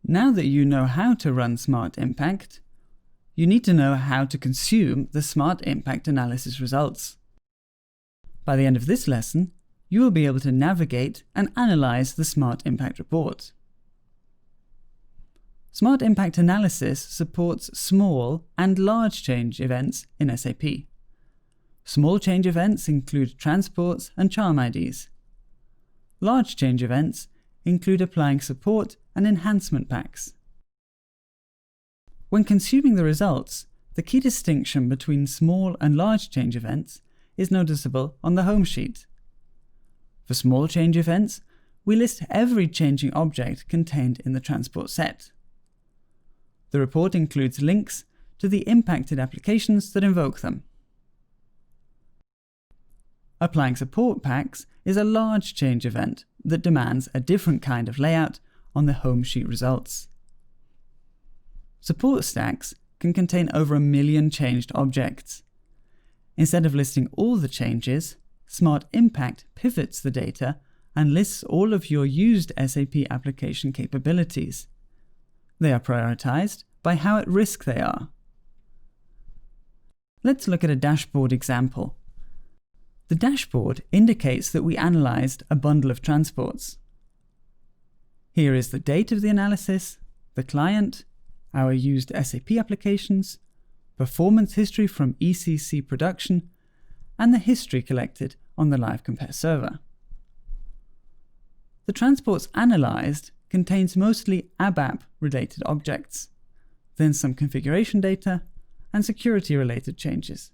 Now that you know how to run Smart Impact, you need to know how to consume the Smart Impact analysis results. By the end of this lesson, you will be able to navigate and analyze the Smart Impact report. Smart Impact Analysis supports small and large change events in SAP. Small change events include transports and charm IDs. Large change events include applying support and enhancement packs. When consuming the results, the key distinction between small and large change events is noticeable on the home sheet. For small change events, we list every changing object contained in the transport set. The report includes links to the impacted applications that invoke them. Applying support packs is a large change event that demands a different kind of layout on the home sheet results. Support stacks can contain over 1 million changed objects. Instead of listing all the changes, Smart Impact pivots the data and lists all of your used SAP application capabilities. They are prioritized by how at risk they are. Let's look at a dashboard example. The dashboard indicates that we analyzed a bundle of transports. Here is the date of the analysis, the client, our used SAP applications, performance history from ECC production, and the history collected on the Live Compare server. The transports analyzed contains mostly ABAP-related objects, then some configuration data and security-related changes.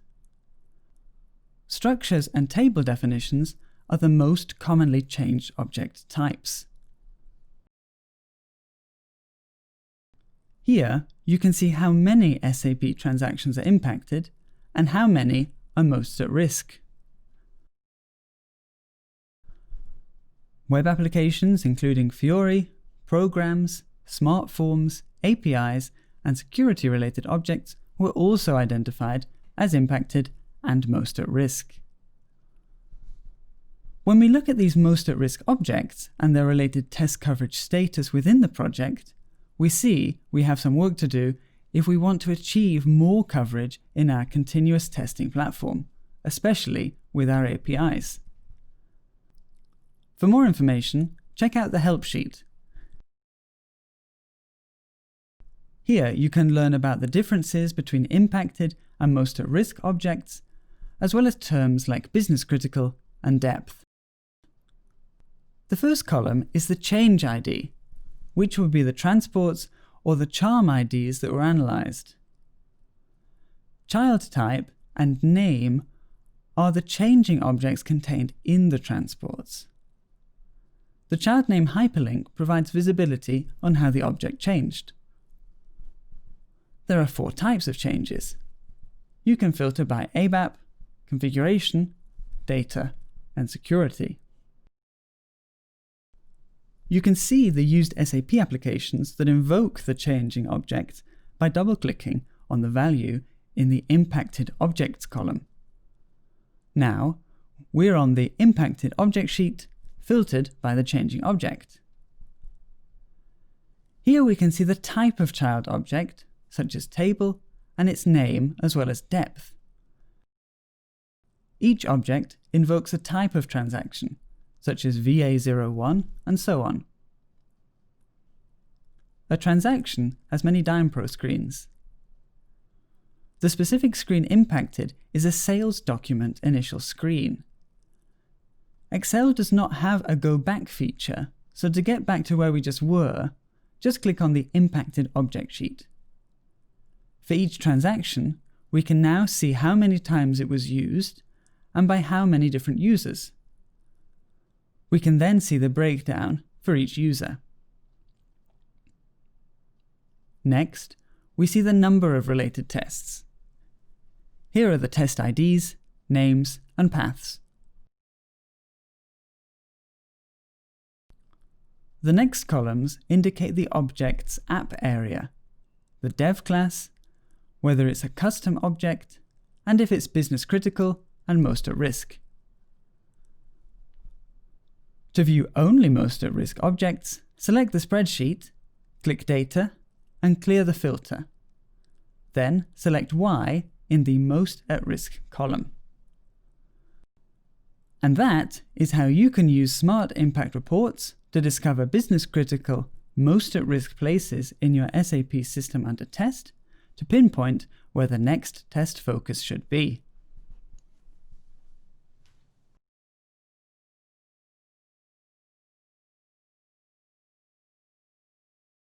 Structures and table definitions are the most commonly changed object types. Here, you can see how many SAP transactions are impacted and how many are most at risk. Web applications including Fiori, programs, smart forms, APIs, and security-related objects were also identified as impacted and most at risk. When we look at these most at risk objects and their related test coverage status within the project, we see we have some work to do if we want to achieve more coverage in our continuous testing platform, especially with our APIs. For more information, check out the help sheet. Here you can learn about the differences between impacted and most at risk objects, as well as terms like business critical and depth. The first column is the change ID, which would be the transports or the charm IDs that were analyzed. Child type and name are the changing objects contained in the transports. The child name hyperlink provides visibility on how the object changed. There are 4 types of changes. You can filter by ABAP, configuration, data, and security. You can see the used SAP applications that invoke the changing object by double-clicking on the value in the Impacted Objects column. Now, we're on the Impacted Object sheet, filtered by the changing object. Here we can see the type of child object, such as table, and its name as well as depth. Each object invokes a type of transaction, such as VA01 and so on. A transaction has many DimePro screens. The specific screen impacted is a sales document initial screen. Excel does not have a go back feature, so to get back to where we just were, just click on the impacted object sheet. For each transaction, we can now see how many times it was used and by how many different users. We can then see the breakdown for each user. Next, we see the number of related tests. Here are the test IDs, names, and paths. The next columns indicate the object's app area, the dev class, whether it's a custom object, and if it's business critical and most at risk. To view only most at risk objects, select the spreadsheet, Click Data and clear the filter. Then select Y in the Most at Risk column. And that is how you can use Smart Impact Reports to discover business-critical, most at-risk places in your SAP system under test to pinpoint where the next test focus should be.